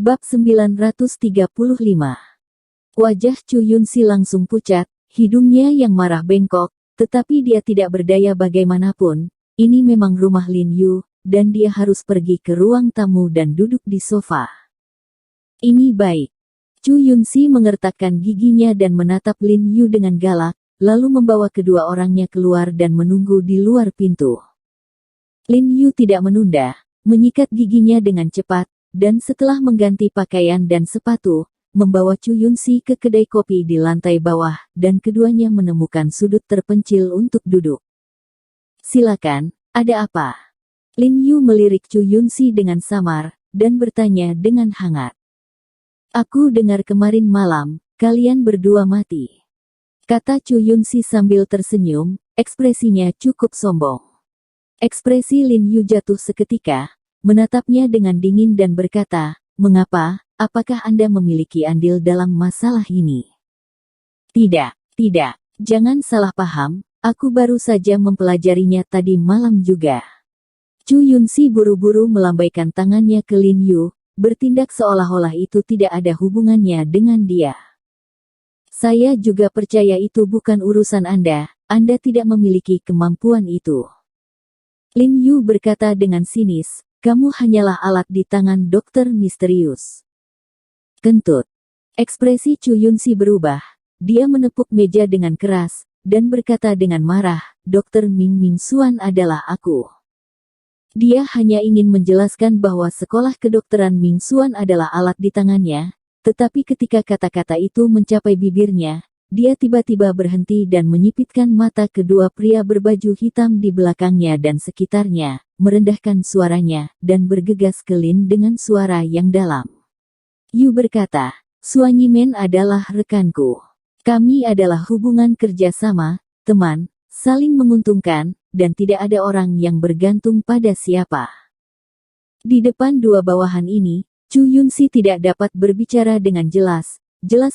Bab 935. Wajah Chu Yunxi langsung pucat, hidungnya yang marah bengkok, tetapi dia tidak berdaya bagaimanapun. Ini memang rumah Lin Yu, dan dia harus pergi ke ruang tamu dan duduk di sofa. Ini baik. Chu Yunxi mengertakkan giginya dan menatap Lin Yu dengan galak, lalu membawa kedua orangnya keluar dan menunggu di luar pintu. Lin Yu tidak menunda, menyikat giginya dengan cepat, dan setelah mengganti pakaian dan sepatu, membawa Chu Yunxi ke kedai kopi di lantai bawah, dan keduanya menemukan sudut terpencil untuk duduk. Silakan, ada apa? Lin Yu melirik Chu Yunxi dengan samar, dan bertanya dengan hangat. Aku dengar kemarin malam, kalian berdua mati. Kata Chu Yunxi sambil tersenyum, ekspresinya cukup sombong. Ekspresi Lin Yu jatuh seketika, menatapnya dengan dingin dan berkata, "Mengapa? Apakah Anda memiliki andil dalam masalah ini?" Tidak, jangan salah paham, aku baru saja mempelajarinya tadi malam juga. Chu Yunxi buru-buru melambaikan tangannya ke Lin Yu, bertindak seolah-olah itu tidak ada hubungannya dengan dia. Saya juga percaya itu bukan urusan Anda tidak memiliki kemampuan itu. Lin Yu berkata dengan sinis, kamu hanyalah alat di tangan dokter misterius. Kentut. Ekspresi Chu Yunxi berubah. Dia menepuk meja dengan keras, dan berkata dengan marah, Dokter Ming Xuan adalah aku. Dia hanya ingin menjelaskan bahwa sekolah kedokteran Ming Xuan adalah alat di tangannya, tetapi ketika kata-kata itu mencapai bibirnya, dia tiba-tiba berhenti dan menyipitkan mata kedua pria berbaju hitam di belakangnya dan sekitarnya, merendahkan suaranya, dan bergegas ke Lin dengan suara yang dalam. Yu berkata, Xuan Yimen adalah rekanku. Kami adalah hubungan kerja sama, teman, saling menguntungkan, dan tidak ada orang yang bergantung pada siapa. Di depan dua bawahan ini, Chu Yunxi tidak dapat berbicara dengan jelas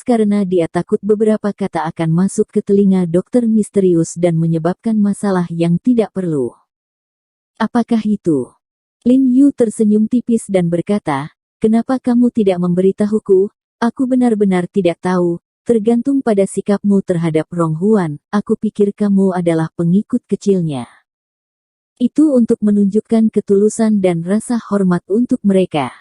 karena dia takut beberapa kata akan masuk ke telinga dokter misterius dan menyebabkan masalah yang tidak perlu. Apakah itu? Lin Yu tersenyum tipis dan berkata, kenapa kamu tidak memberitahuku? Aku benar-benar tidak tahu, tergantung pada sikapmu terhadap Rong Huan, aku pikir kamu adalah pengikut kecilnya. Itu untuk menunjukkan ketulusan dan rasa hormat untuk mereka.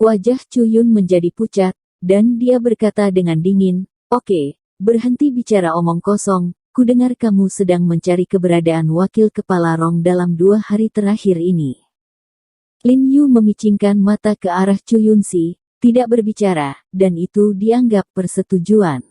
Wajah Chu Yun menjadi pucat, dan dia berkata dengan dingin, oke, berhenti bicara omong kosong, kudengar kamu sedang mencari keberadaan wakil kepala Rong dalam 2 hari terakhir ini. Lin Yu memicingkan mata ke arah Chu Yunxi, tidak berbicara, dan itu dianggap persetujuan.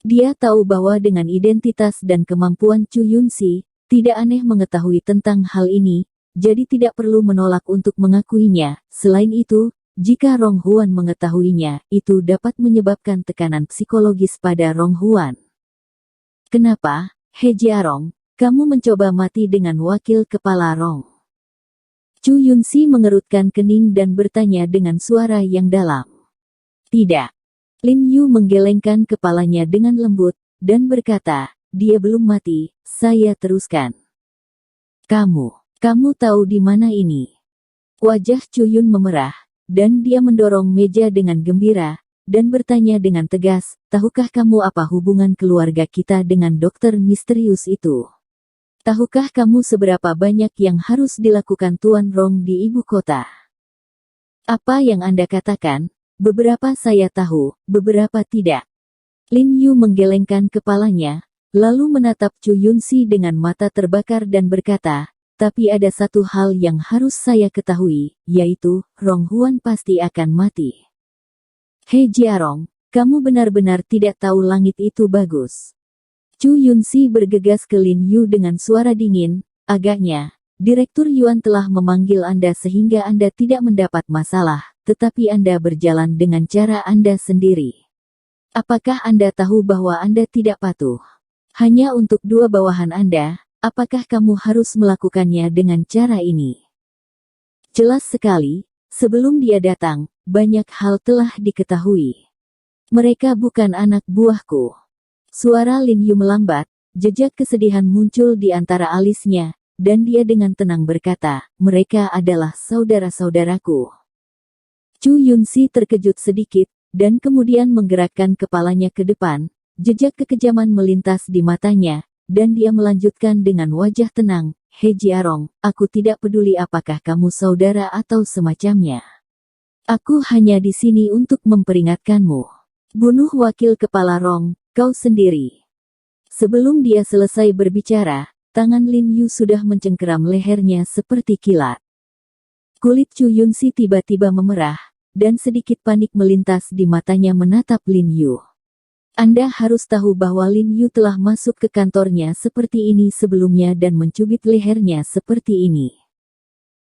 Dia tahu bahwa dengan identitas dan kemampuan Chu Yunxi, tidak aneh mengetahui tentang hal ini, jadi tidak perlu menolak untuk mengakuinya. Selain itu, jika Rong Huan mengetahuinya, itu dapat menyebabkan tekanan psikologis pada Rong Huan. Kenapa, He Jiarong, kamu mencoba mati dengan wakil kepala Rong? Chu Yunxi mengerutkan kening dan bertanya dengan suara yang dalam. Tidak. Lin Yu menggelengkan kepalanya dengan lembut, dan berkata, dia belum mati, saya teruskan. Kamu tahu di mana ini? Wajah Chu Yun memerah, dan dia mendorong meja dengan gembira, dan bertanya dengan tegas, tahukah kamu apa hubungan keluarga kita dengan dokter misterius itu? Tahukah kamu seberapa banyak yang harus dilakukan Tuan Rong di ibu kota? Apa yang Anda katakan? Beberapa saya tahu, beberapa tidak. Lin Yu menggelengkan kepalanya, lalu menatap Chu Yunxi dengan mata terbakar dan berkata, tapi ada satu hal yang harus saya ketahui, yaitu, Rong Huan pasti akan mati. He Jiarong, kamu benar-benar tidak tahu langit itu bagus. Chu Yunxi bergegas ke Lin Yu dengan suara dingin, agaknya, Direktur Yuan telah memanggil Anda sehingga Anda tidak mendapat masalah, tetapi Anda berjalan dengan cara Anda sendiri. Apakah Anda tahu bahwa Anda tidak patuh? Hanya untuk 2 bawahan Anda, apakah kamu harus melakukannya dengan cara ini? Jelas sekali, sebelum dia datang, banyak hal telah diketahui. Mereka bukan anak buahku. Suara Lin Yu melambat, jejak kesedihan muncul di antara alisnya, dan dia dengan tenang berkata, mereka adalah saudara-saudaraku. Chu Yunxi terkejut sedikit, dan kemudian menggerakkan kepalanya ke depan. Jejak kekejaman melintas di matanya, dan dia melanjutkan dengan wajah tenang, "He Jiarong, aku tidak peduli apakah kamu saudara atau semacamnya. Aku hanya di sini untuk memperingatkanmu. Bunuh wakil kepala Rong, kau sendiri." Sebelum dia selesai berbicara, tangan Lin Yu sudah mencengkeram lehernya seperti kilat. Kulit Chu Yunxi tiba-tiba memerah, dan sedikit panik melintas di matanya menatap Lin Yu. "Anda harus tahu bahwa Lin Yu telah masuk ke kantornya seperti ini sebelumnya dan mencubit lehernya seperti ini.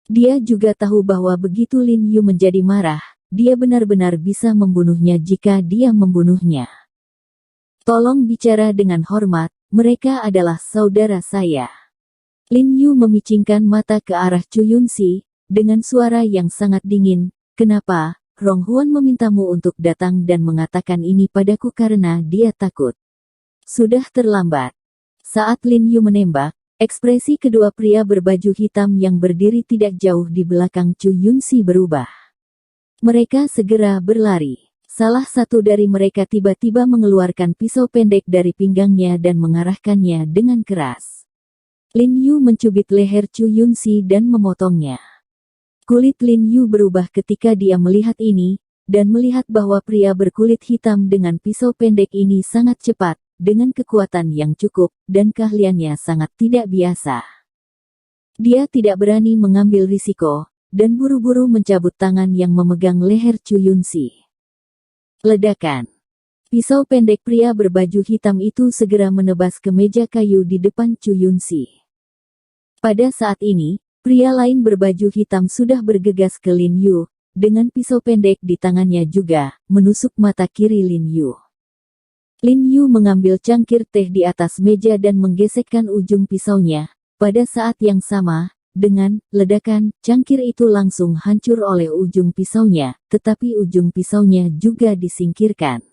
Dia juga tahu bahwa begitu Lin Yu menjadi marah, dia benar-benar bisa membunuhnya jika dia membunuhnya. Tolong bicara dengan hormat, mereka adalah saudara saya." Lin Yu memicingkan mata ke arah Chu Yunxi, dengan suara yang sangat dingin, "Kenapa? Rong Huan memintamu untuk datang dan mengatakan ini padaku karena dia takut. Sudah terlambat." Saat Lin Yu menembak, ekspresi kedua pria berbaju hitam yang berdiri tidak jauh di belakang Chu Yunxi berubah. Mereka segera berlari. Salah satu dari mereka tiba-tiba mengeluarkan pisau pendek dari pinggangnya dan mengarahkannya dengan keras. Lin Yu mencubit leher Chu Yunxi dan memotongnya. Kulit Lin Yu berubah ketika dia melihat ini, dan melihat bahwa pria berkulit hitam dengan pisau pendek ini sangat cepat, dengan kekuatan yang cukup, dan keahliannya sangat tidak biasa. Dia tidak berani mengambil risiko, dan buru-buru mencabut tangan yang memegang leher Chu Yunxi. Ledakan. Pisau pendek pria berbaju hitam itu segera menebas ke meja kayu di depan Chu Yunxi. Pada saat ini, pria lain berbaju hitam sudah bergegas ke Lin Yu, dengan pisau pendek di tangannya juga, menusuk mata kiri Lin Yu. Lin Yu mengambil cangkir teh di atas meja dan menggesekkan ujung pisaunya. Pada saat yang sama, dengan ledakan, cangkir itu langsung hancur oleh ujung pisaunya, tetapi ujung pisaunya juga disingkirkan.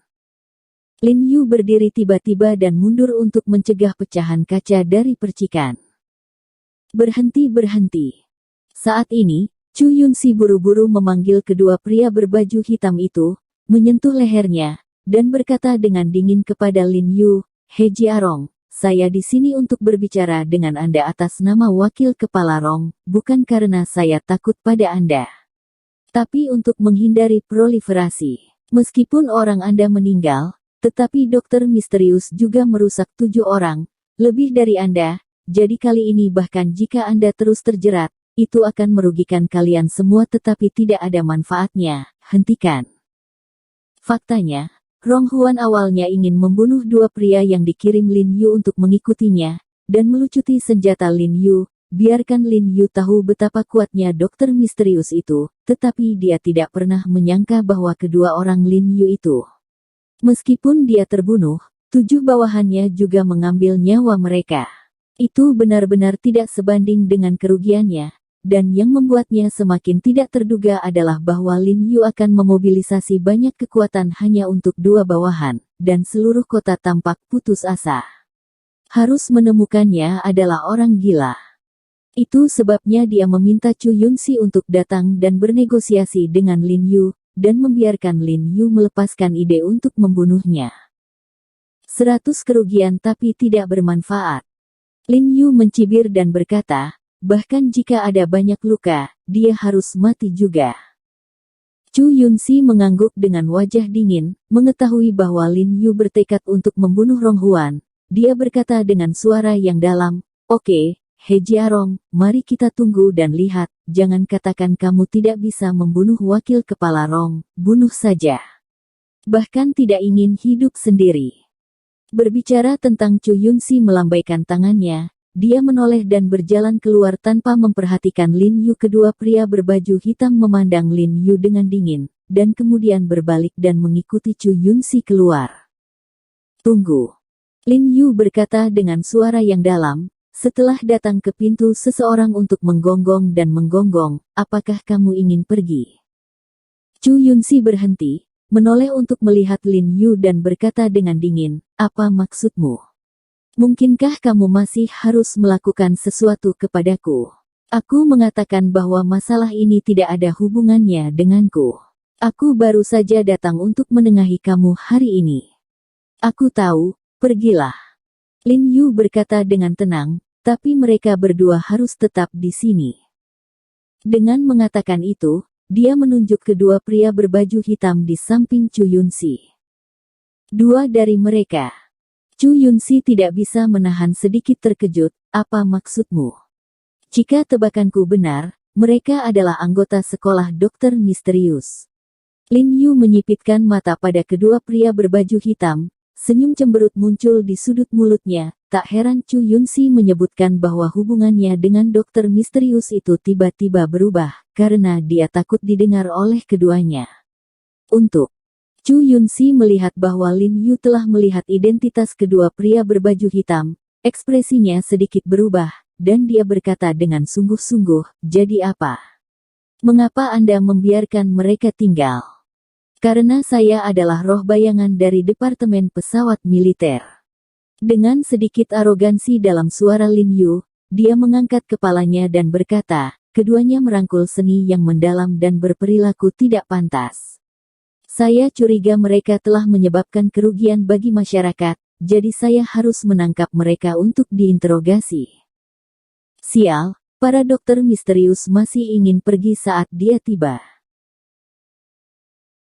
Lin Yu berdiri tiba-tiba dan mundur untuk mencegah pecahan kaca dari percikan. "Berhenti. Saat ini, Chu Yunxi buru-buru memanggil kedua pria berbaju hitam itu, menyentuh lehernya, dan berkata dengan dingin kepada Lin Yu, "He Jiarong, saya di sini untuk berbicara dengan Anda atas nama wakil kepala Rong, bukan karena saya takut pada Anda. Tapi untuk menghindari proliferasi. Meskipun orang Anda meninggal, tetapi dokter misterius juga merusak 7 orang, lebih dari Anda. Jadi kali ini bahkan jika Anda terus terjerat, itu akan merugikan kalian semua tetapi tidak ada manfaatnya, hentikan." Faktanya, Rong Huan awalnya ingin membunuh 2 pria yang dikirim Lin Yu untuk mengikutinya, dan melucuti senjata Lin Yu, biarkan Lin Yu tahu betapa kuatnya dokter misterius itu, tetapi dia tidak pernah menyangka bahwa kedua orang Lin Yu itu. Meskipun dia terbunuh, 7 bawahannya juga mengambil nyawa mereka. Itu benar-benar tidak sebanding dengan kerugiannya, dan yang membuatnya semakin tidak terduga adalah bahwa Lin Yu akan memobilisasi banyak kekuatan hanya untuk 2 bawahan, dan seluruh kota tampak putus asa. Harus menemukannya adalah orang gila. Itu sebabnya dia meminta Chu Yunxi untuk datang dan bernegosiasi dengan Lin Yu, dan membiarkan Lin Yu melepaskan ide untuk membunuhnya. 100 kerugian tapi tidak bermanfaat. Lin Yu mencibir dan berkata, "Bahkan jika ada banyak luka, dia harus mati juga." Chu Yunxi mengangguk dengan wajah dingin, mengetahui bahwa Lin Yu bertekad untuk membunuh Rong Huan. Dia berkata dengan suara yang dalam, "Oke, He Jiarong, mari kita tunggu dan lihat, jangan katakan kamu tidak bisa membunuh wakil kepala Rong, bunuh saja. Bahkan tidak ingin hidup sendiri." Berbicara tentang Chu Yunxi melambaikan tangannya, dia menoleh dan berjalan keluar tanpa memperhatikan Lin Yu. Kedua pria berbaju hitam memandang Lin Yu dengan dingin, dan kemudian berbalik dan mengikuti Chu Yunxi keluar. "Tunggu." Lin Yu berkata dengan suara yang dalam, setelah datang ke pintu seseorang untuk menggonggong dan menggonggong, "Apakah kamu ingin pergi?" Chu Yunxi berhenti, menoleh untuk melihat Lin Yu dan berkata dengan dingin, "Apa maksudmu? Mungkinkah kamu masih harus melakukan sesuatu kepadaku? Aku mengatakan bahwa masalah ini tidak ada hubungannya denganku." Aku baru saja datang untuk menengahi kamu hari ini. Aku tahu, pergilah. Lin Yu berkata dengan tenang, tapi mereka berdua harus tetap di sini. Dengan mengatakan itu, dia menunjuk kedua pria berbaju hitam di samping Chu Yunxi. Dua dari mereka. Chu Yunxi tidak bisa menahan sedikit terkejut, apa maksudmu? Jika tebakanku benar, mereka adalah anggota sekolah dokter misterius. Lin Yu menyipitkan mata pada kedua pria berbaju hitam, senyum cemberut muncul di sudut mulutnya. Tak heran Chu Yunxi menyebutkan bahwa hubungannya dengan dokter misterius itu tiba-tiba berubah, karena dia takut didengar oleh keduanya. Untuk Chu Yunxi melihat bahwa Lin Yu telah melihat identitas kedua pria berbaju hitam, ekspresinya sedikit berubah, dan dia berkata dengan sungguh-sungguh, "Jadi apa? Mengapa Anda membiarkan mereka tinggal?" "Karena saya adalah roh bayangan dari Departemen Pesawat Militer." Dengan sedikit arogansi dalam suara Lin Yu, dia mengangkat kepalanya dan berkata, keduanya merangkul seni yang mendalam dan berperilaku tidak pantas. "Saya curiga mereka telah menyebabkan kerugian bagi masyarakat, jadi saya harus menangkap mereka untuk diinterogasi." Sial, para dokter misterius masih ingin pergi saat dia tiba.